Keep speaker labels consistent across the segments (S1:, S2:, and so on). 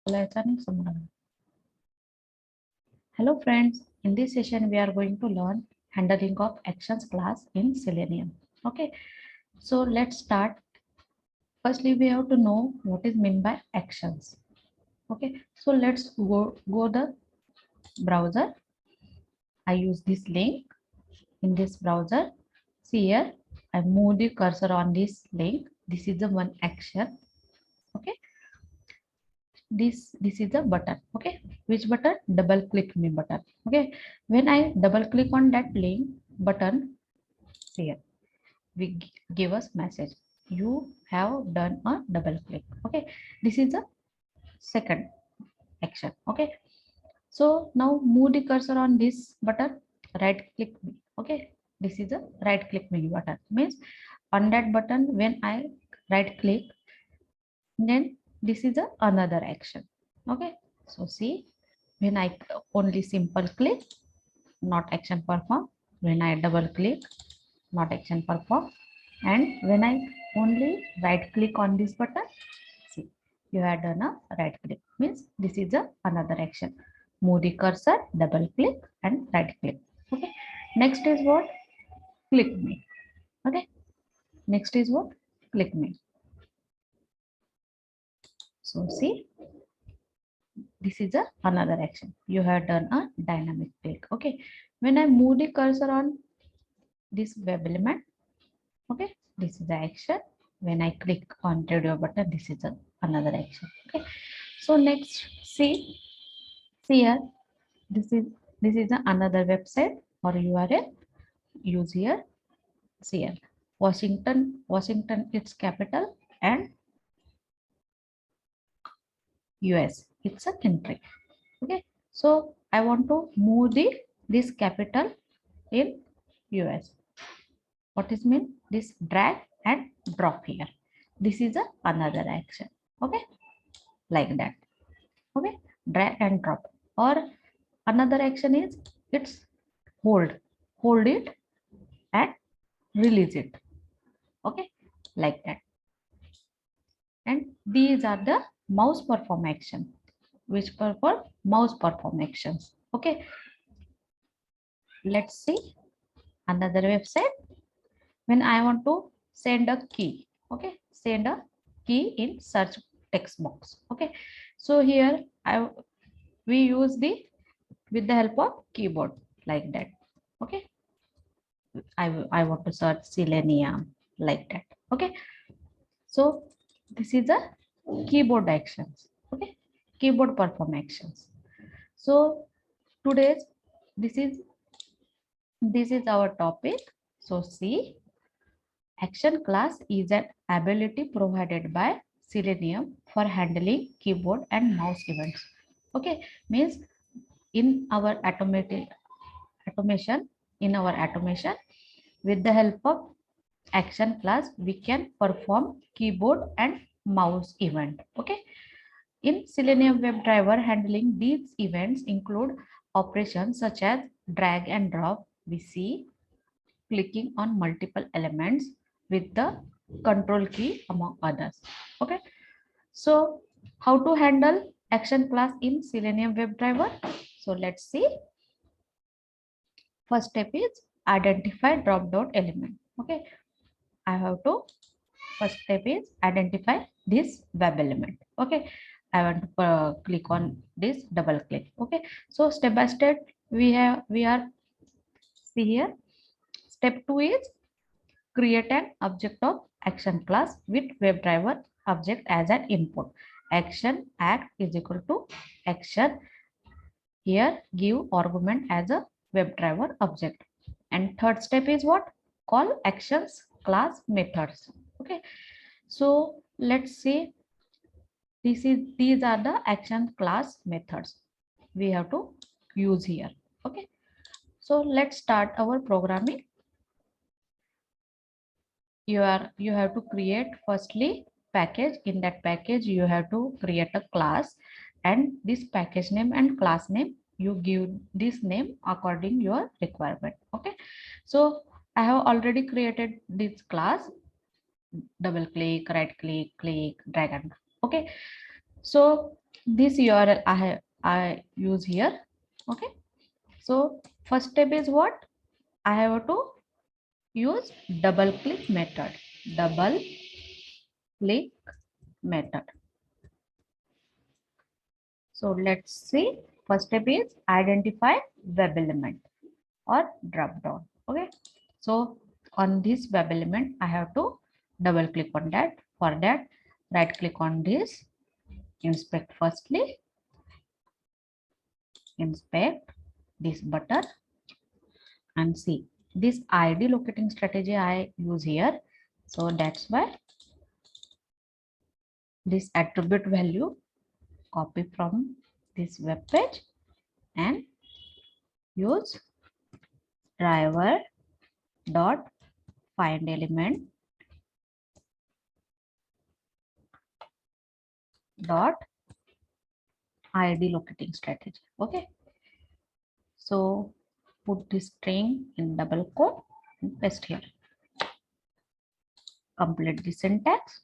S1: Hello friends, in this session we are going to learn handling of actions class in Selenium. Okay, so let's start. Firstly, we have to know what is meant by actions. Okay, so let's go the browser. I use this link in this browser. See here, I move the cursor on this link. This is the one action. Okay, this is the button. Okay, which button? Double click me button. Okay, when I double click on that link button, here we give us message, you have done a double click. Okay, this is the second action. Okay, so now move the cursor on this button, right click me. Okay, this is a right click me button, means on that button when I right click, then this is a another action. Okay, so see, when I only simple click, not action perform. When I double click, not action perform. And when I only right click on this button, see, you have done a right click, means this is a another action. Move the cursor, double click and right click. Okay, next is what? Click me. Okay, next is what? Click me. So see, this is a another action. You have done a dynamic click. Okay, when I move the cursor on this web element, okay, this is the action. When I click on radio button, this is another action. Okay, so next, see here, this is another website or URL. Use here. See here, Washington its capital, and US it's a country. Okay, so I want to move this capital in US. What is mean? This drag and drop here. This is another action. Okay, like that. Okay, drag and drop. Or another action is it's hold it and release it. Okay, like that. And these are the mouse perform action, which perform mouse perform actions. Okay, let's see another website. When I want to send a key, okay, send a key in search text box. Okay, so here we use the with the help of keyboard, like that. Okay, I want to search Selenium, like that. Okay, so this is the keyboard actions. Okay, keyboard perform actions. So today's this is our topic. So see, action class is an ability provided by Selenium for handling keyboard and mouse events. Okay, means in our automation, in our automation, with the help of action class, we can perform keyboard and mouse event. Okay, in Selenium WebDriver, handling these events include operations such as drag and drop. We see clicking on multiple elements with the control key, among others. Okay, so how to handle action class in Selenium WebDriver? So let's see. First step is identify drop down element. Okay, I have to first step is identify this web element. Okay, I want to click on this, double click. Okay, so step by step we are see here. Step 2 is create an object of action class with WebDriver object as an input. Action act is equal to action. Here give argument as a WebDriver object. And third step is what? Call actions class methods. Okay, so let's see, these are the action class methods we have to use here. Okay, so let's start our programming. You have to create firstly package. In that package you have to create a class, and this package name and class name you give this name according your requirement. Okay, so I have already created this class. Double click, right click, click, drag and drop. Okay, so this URL I use here. Okay. So first step is what? I have to use double click method. Double click method. So let's see. First step is identify web element or drop down. Okay. So on this web element, I have to double click on that. For that, right click on this, inspect firstly, inspect this button and see this ID locating strategy I use here. So that's why this attribute value copy from this web page and use driver dot find element dot ID locating strategy. Okay. So put this string in double quote and paste here. Complete the syntax.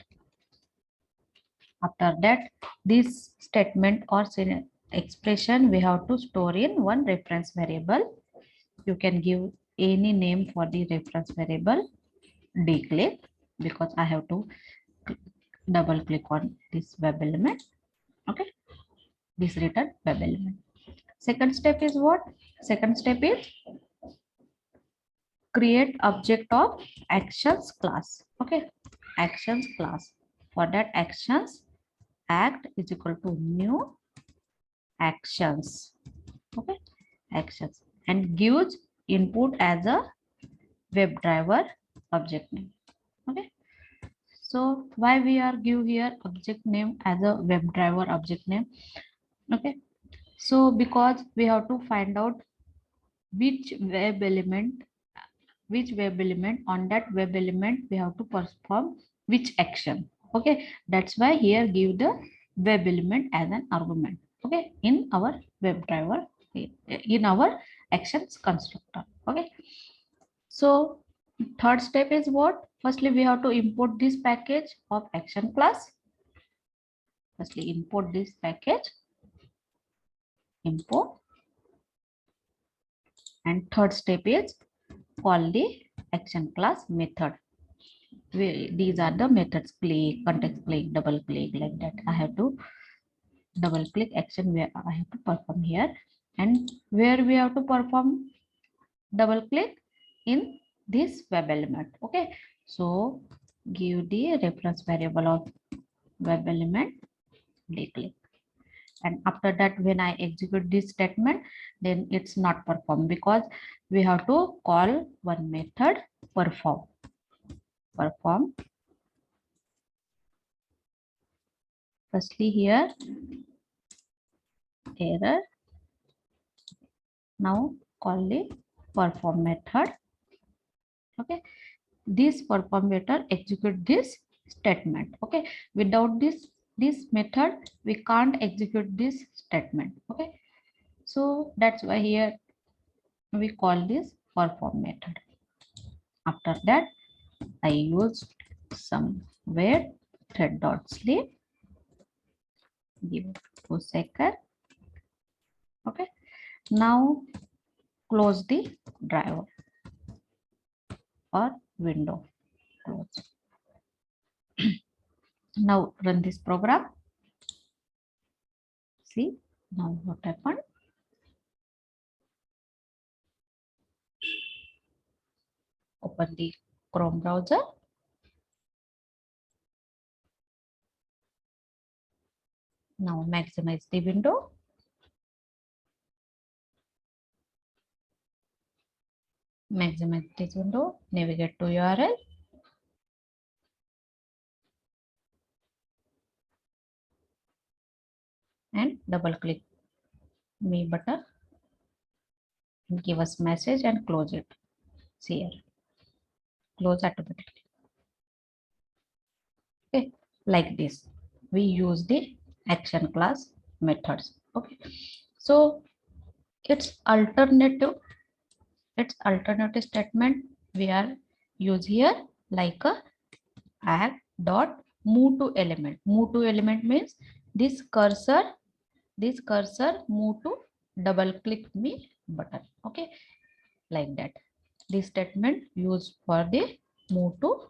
S1: After that, this statement or expression we have to store in one reference variable. You can give any name for the reference variable. Declare, because I have to double click on this web element. Okay, this return web element. Second step is what? Second step is create object of actions class. Okay, actions class. For that, actions act is equal to new actions. Okay, actions, and gives input as a WebDriver object name. Okay, so why we are give here object name as a WebDriver object name? Okay, so because we have to find out which web element, on that web element we have to perform which action. Okay, that's why here give the web element as an argument. Okay, in our WebDriver, in our actions constructor. Okay, so third step is what? Firstly, we have to import this package of action class. Firstly, import this package, import, and third step is call the action class method. These are the methods: click, context click, double click, like that. I have to double click action where I have to perform here, and where we have to perform double click in this web element. Okay, so give the reference variable of web element click, and after that when I execute this statement, then it's not perform because we have to call one method perform. Firstly here error. Now call the perform method. Okay, this perform method execute this statement. Okay, without this method we can't execute this statement. Okay, so that's why here we call this perform method. After that I use some where thread dot sleep, give 2 seconds. Okay, now close the driver or window, close. Now run this program. See now what happened. Open the Chrome browser. Now maximize the window. Maximize this window. Navigate to URL. And double click me button. And give us message and close it. See here. Close automatically. Okay, like this. We use the action class methods. Okay, so its alternative statement we are use here like a act dot move to element. Move to element means this cursor this cursor move to double click me button. Okay, like that. This statement used for the move to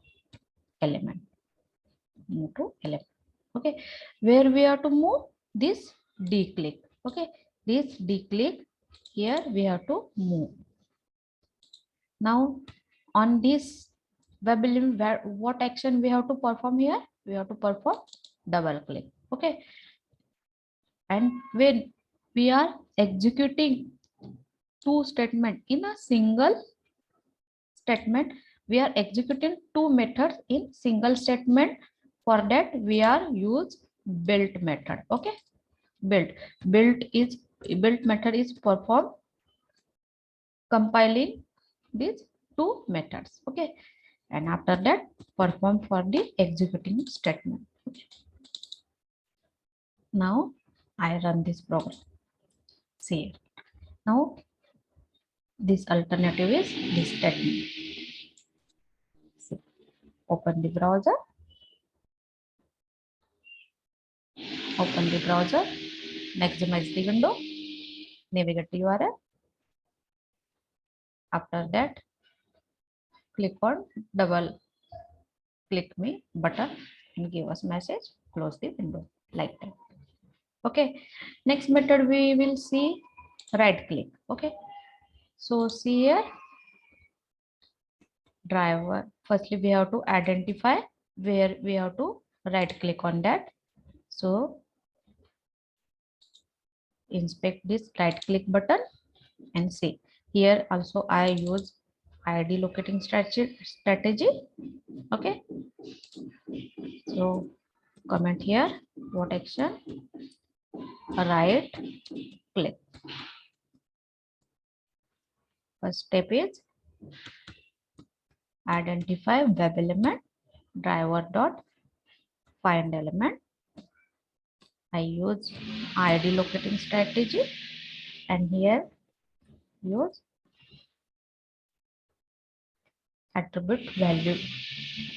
S1: element. Move to element. Okay, where we have to move this D click. Okay, this D click here we have to move. Now on this web element, what action we have to perform here? We have to perform double click. Okay, and when we are executing two statement in a single statement, we are executing two methods in single statement. For that we are use built method. Okay, built built method is perform compiling these two methods. Okay, and after that perform for the executing statement. Now I run this program. See, now this alternative is this statement. See, open the browser, maximize the window, navigate to URL. After that, click on double click me button and give us message, close the window like that. Okay, next method we will see right click. Okay, so see here driver. Firstly, we have to identify where we have to right click on that. So inspect this right click button and see here also I use ID locating strategy. Okay, so comment here what action, right click. First step is identify web element driver dot find element. I use ID locating strategy and here use attribute value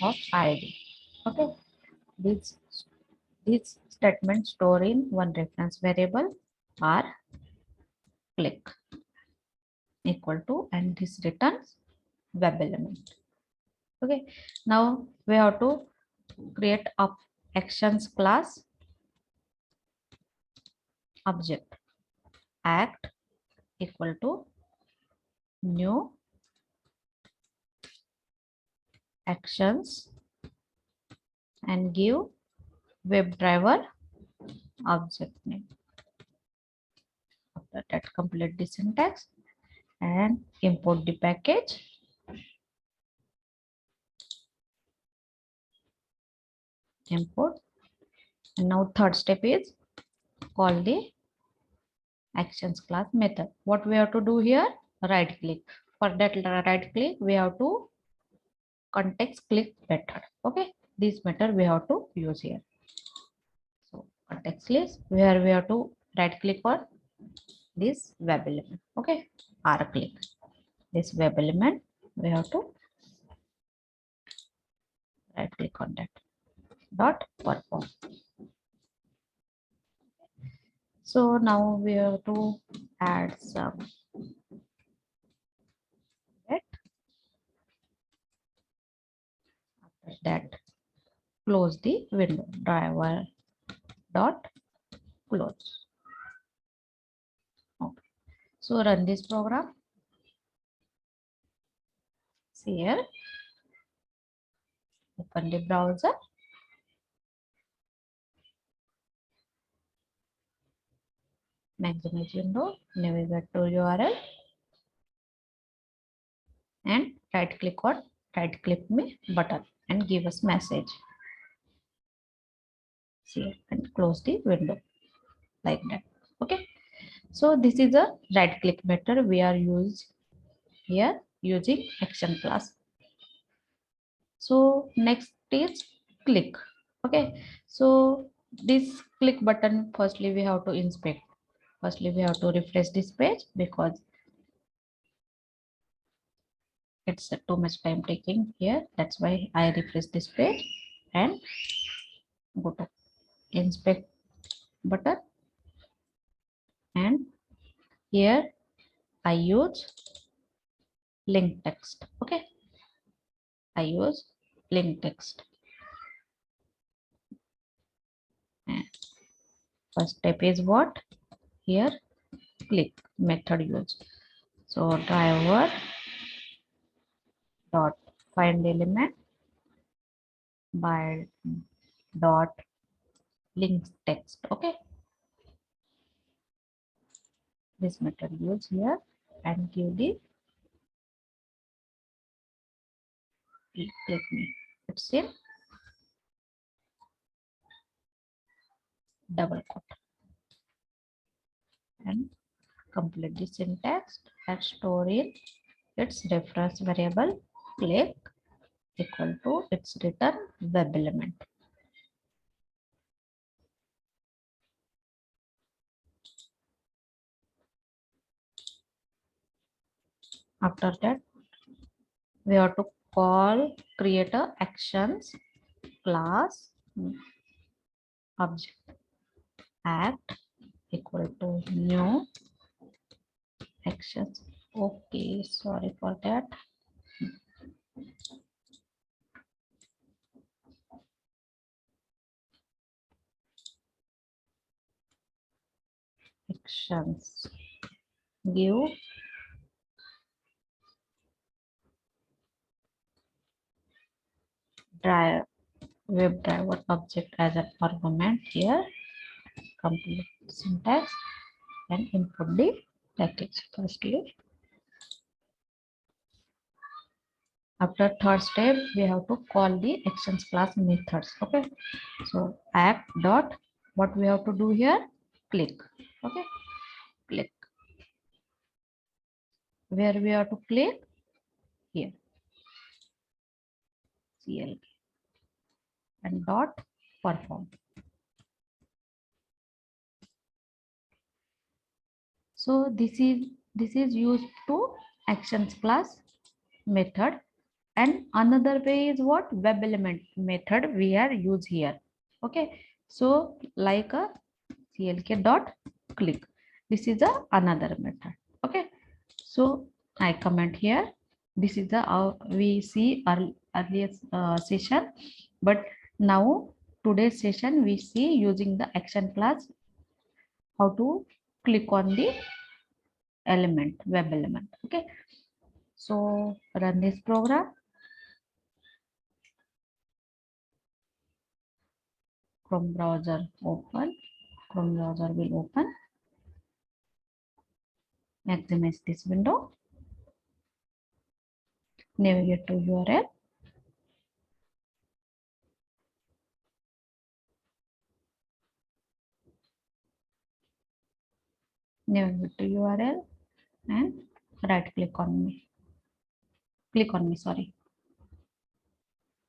S1: of ID. Okay, these statements store in one reference variable r click equal to, and this returns web element. Okay, now we have to create a actions class object act equal to new actions and give WebDriver object name. After that, complete the syntax and import the package. Import. And now third step is call the actions class method. What we have to do here? Right click. For that right click, we have to context click method. Okay, this method we have to use here. So context list where we have to right click on this web element. Okay, R click this web element. We have to right click on that dot perform. So now we have to add some that. After that, close the window driver dot close. Okay. So run this program. See here. Open the browser. Maximize window. Navigate to URL. And right click me button and give us message. See and close the window like that. Okay. So this is a right click method we are here using action class. So next is click. Okay, so this click button, firstly we have to inspect. Firstly we have to refresh this page because it's too much time taking here. That's why I refresh this page and go to inspect button. Here I use link text. Okay, I use link text. And first step is what? Here click method use. So driver dot find element by dot link text. Okay, this method use here and give the click me. It's in double quote and complete the syntax and store in its reference variable click equal to its return web element. After that, we have to call creator actions class object act equal to new actions. Okay, sorry for that. Actions give drive WebDriver object as an argument. Here complete syntax and input the package. Firstly, after third step, we have to call the actions class methods. Okay, so act dot what we have to do here, click. Okay, click. Where we have to click? Here, CL and dot perform. So this is used to actions class method, and another way is what, web element method we are use here. Okay, so like a clk dot click, this is a another method. Okay, so I comment here, this is the we see earlier session, but now today's session we see using the action class how to click on the element, web element. Okay, so run this program. Chrome browser open. Chrome browser will open. Maximize this window. Navigate to URL. Navigate to URL and right click on me. Click on me, sorry.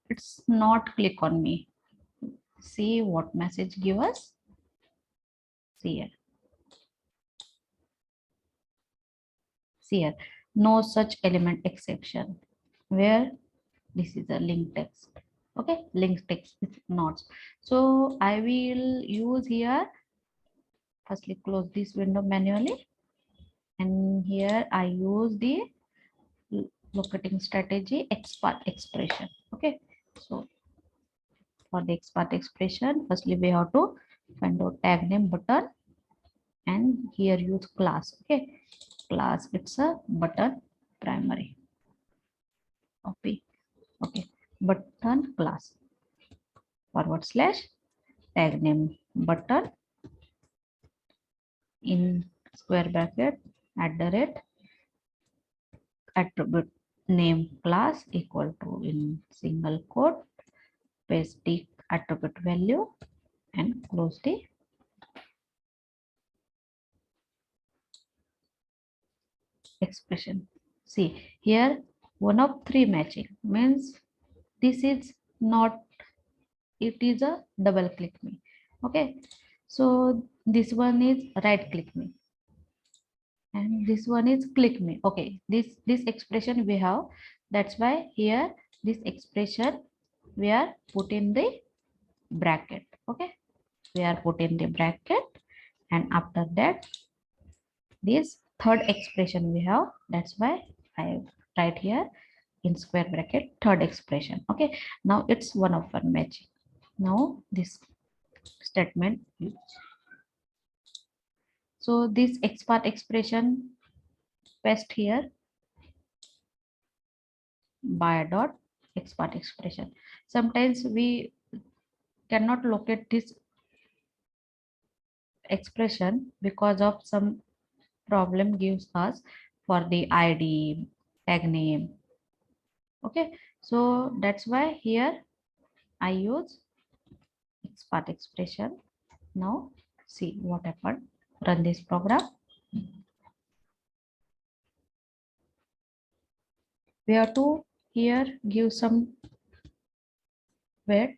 S1: It's not click on me. See what message give us. See here. See here. No such element exception. Where this is a link text. Okay, link text is not. So I will use here. Firstly, close this window manually. And here I use the locating strategy XPath expression. Okay, so for the XPath expression, firstly we have to find out tag name button and here use class. Okay, class, it's a button primary. Okay, okay, button class forward slash tag name button in square bracket @ attribute name class equal to in single quote paste the attribute value and close the expression. See here, one of three matching means this is not, it is a double click me. Okay, so this one is right click me and this one is click me. Okay, this expression we have, that's why here this expression we are put in the bracket. Okay, we are put in the bracket and after that this third expression we have. That's why I write here in square bracket third expression. Okay, now it's one of one matching. Now this statement, so this XPath expression paste here by dot XPath expression. Sometimes we cannot locate this expression because of some problem gives us for the ID tag name. Okay, so that's why here I use XPath expression. Now see what happened. Run this program. We have to here give some wait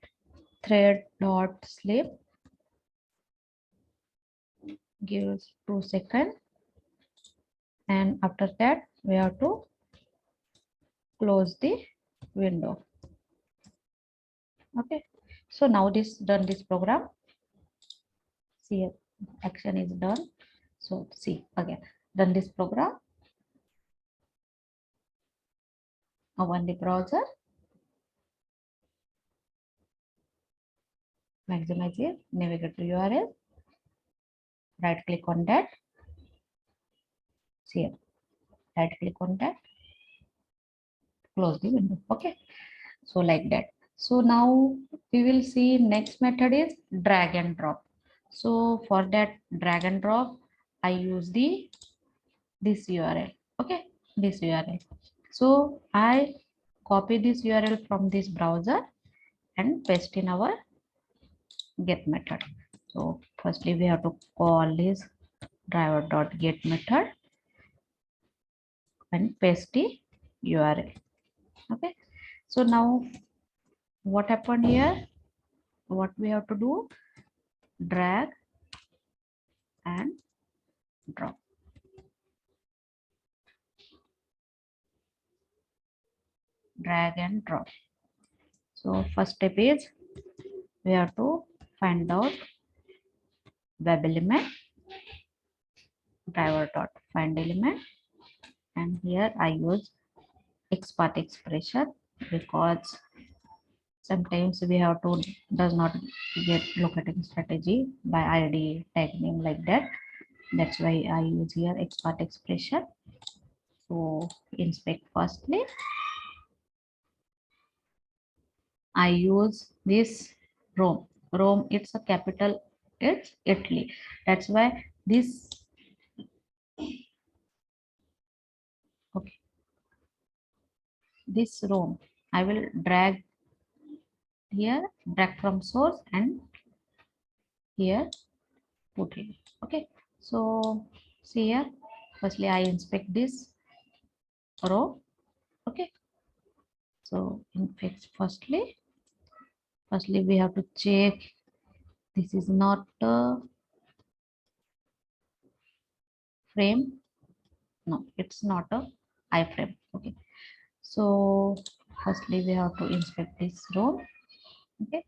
S1: thread dot sleep, gives 2 seconds, and after that we have to close the window. Okay, so now this done this program. See, action is done. So see again, run this program. Open the browser, maximize it, navigate to URL, right click on that. See here, right click on that, close the window. Okay, so like that. So now we will see next method is drag and drop. So for that drag and drop, I use the this URL. Okay, this URL. So I copy this URL from this browser and paste in our get method. So firstly we have to call this driver.get method and paste the URL. Okay, so now what happened here? What we have to do? Drag and drop. Drag and drop. So first step is we have to find out web element, driver.find element, and here I use XPath expression because sometimes we have to does not get locating strategy by ID tag name like that. That's why I use here XPath expression. So inspect firstly. I use this Rome. Rome, it's a capital, it's Italy. That's why this, okay, this Rome, I will drag here, drag from source and here put it. Okay, so see here, firstly I inspect this row. Okay, so inspect firstly we have to check this is not a frame. No, it's not a iframe. Okay, so firstly we have to inspect this row. Okay,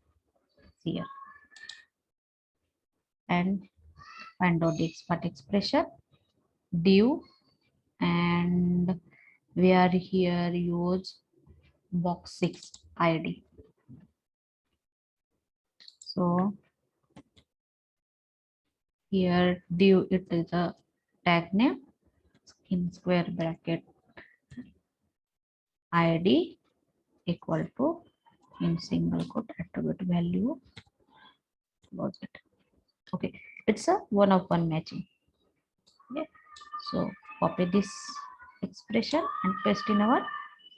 S1: see here and find out the expert expression div, and we are here use box 6 ID. So here div, it is a tag name in square bracket ID equal to in single quote attribute value. Was it? Okay, it's a one of one matching. Okay, so copy this expression and paste in our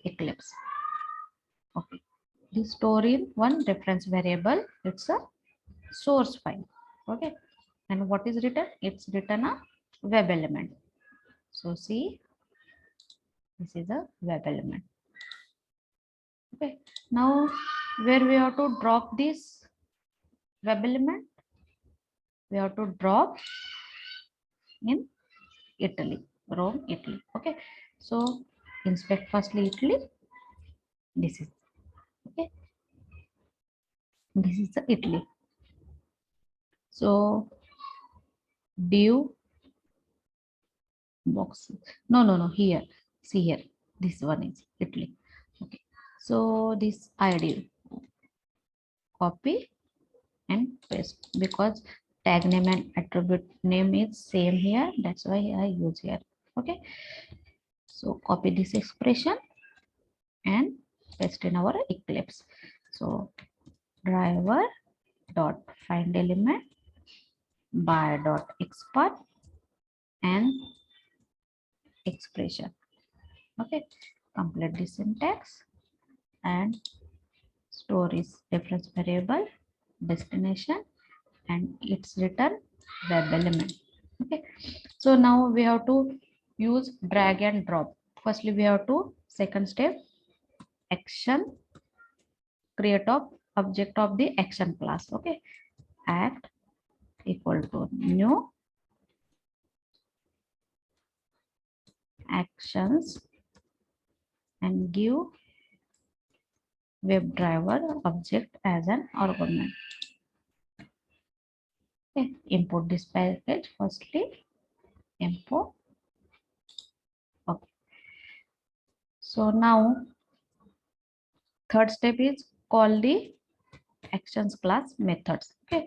S1: Eclipse. Okay, this store in one reference variable. It's a source file. Okay, and what is written? It's written a web element. So see, this is a web element. Okay, now where we have to drop this web element, we have to drop in Italy, Rome, Italy. Okay, so inspect firstly Italy. This is okay. This is the Italy. So div box. No, here, see here, this one is Italy. Okay, so this ID, copy and paste, because tag name and attribute name is same here, that's why I use here. Okay, so copy this expression and paste in our Eclipse. So driver dot find element by dot expert and expression. Okay, complete the syntax and store is reference variable destination and its return web element. Okay, so now we have to use drag and drop. Firstly, we have to second step action create of object of the action class. Okay, act equal to new actions and give WebDriver object as an argument. Okay, import this package firstly, import. Okay, so now third step is call the actions class methods. Okay,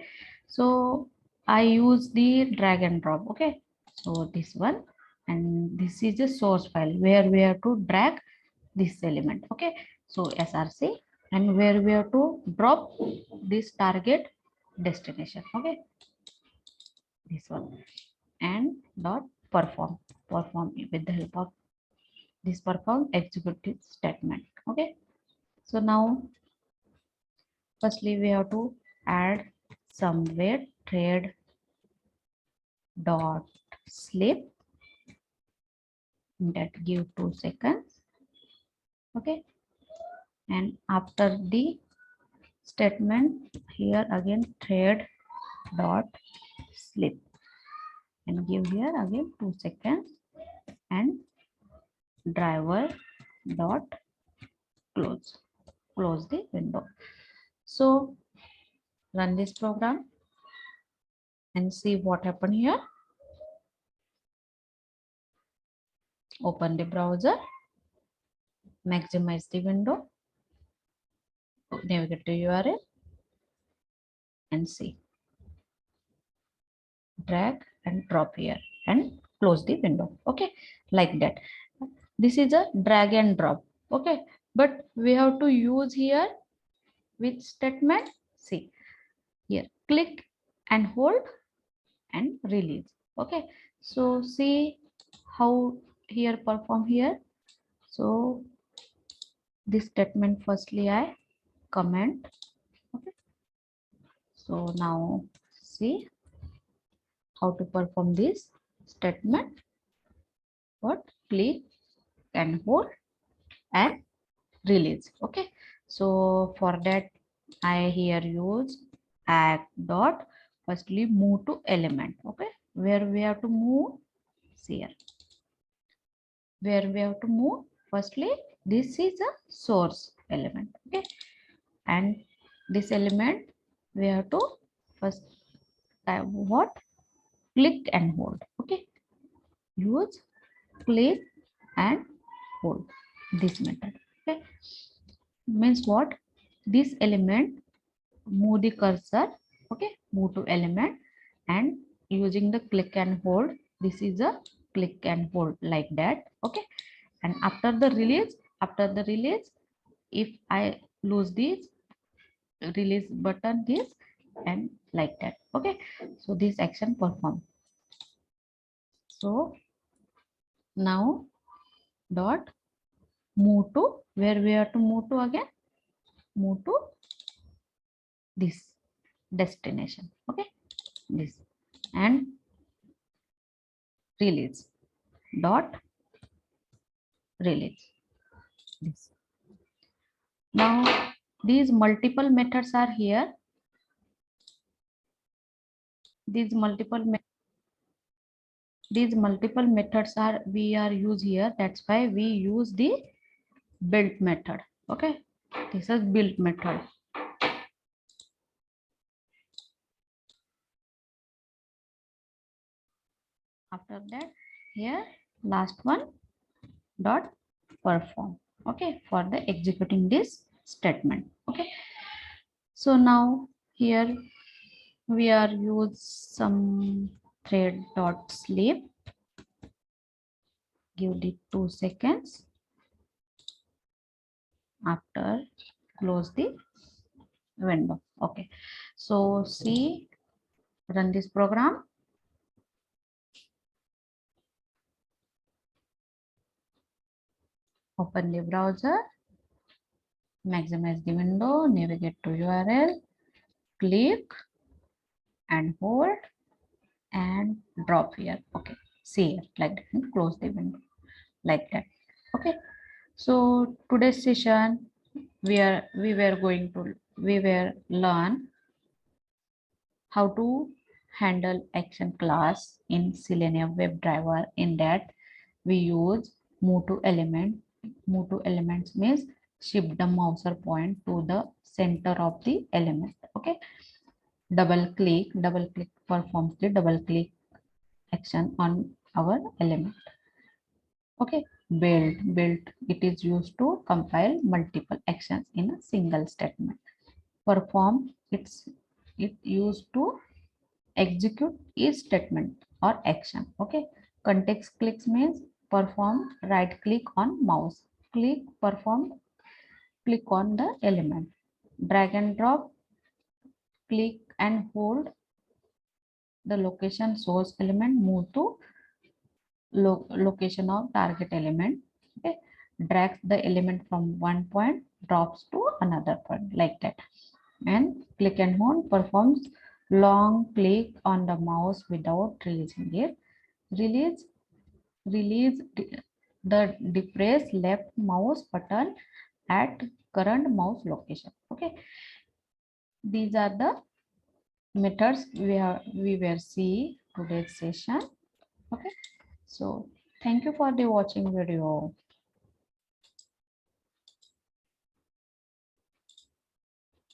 S1: so I use the drag and drop. Okay, so this one, and this is a source file where we have to drag this element. Okay, so src, and where we have to drop this target destination. Okay, this one, and dot perform with the help of this perform executive statement. Okay, so now firstly we have to add somewhere thread dot sleep, that give 2 seconds. Okay, and after the statement here again thread dot sleep and give here again 2 seconds and driver dot close the window. So run this program and see what happened here. Open the browser, maximize the window, navigate to URL and see, drag and drop here and close the window. Okay, like that. This is a drag and drop. Okay, but we have to use here which statement? See here, click and hold and release. Okay, so see how here perform here. So this statement firstly I comment. Okay, so now see how to perform this statement. What? Click and hold and release. Okay, so for that I here use act dot firstly move to element. Okay, where we have to move? See here, where we have to move firstly, this is a source element. Okay, and this element we have to first what? Click and hold. Okay, use click and hold this method. Okay, means what? This element move the cursor. Okay, move to element and using the click and hold, this is a click and hold like that. Okay, and after the release, if I lose this release button, this and like that. Okay, so this action perform. So now dot move to, where we have to move to again, move to this destination. Okay, this and release dot release this. Now these multiple methods are here. These multiple methods are we are use here. That's why we use the build method. Okay, this is build method. After that here last one dot perform. Okay, for the executing this statement. Okay, so now here we are use some thread dot sleep. Give it 2 seconds. After close the window. Okay, so see, run this program. Open the browser, maximize the window, navigate to URL, click and hold and drop here. Okay, see here like that and close the window like that. Okay, so today's session we were learn how to handle action class in Selenium WebDriver. In that we use move to element. Move to elements means shift the mouse point to the center of the element. Okay, double click performs the double click action on our element. Okay, build it is used to compile multiple actions in a single statement. Perform it used to execute each statement or action. Okay, context clicks means perform right click on mouse, click on the element, drag and drop, click and hold the location source element, move to location of target element. Okay, drags the element from one point, drops to another point like that. And click and hold performs long click on the mouse without releasing it. Release release the depress left mouse button at current mouse location. Okay, these are the methods we were see today's session. Okay, so thank you for the watching video.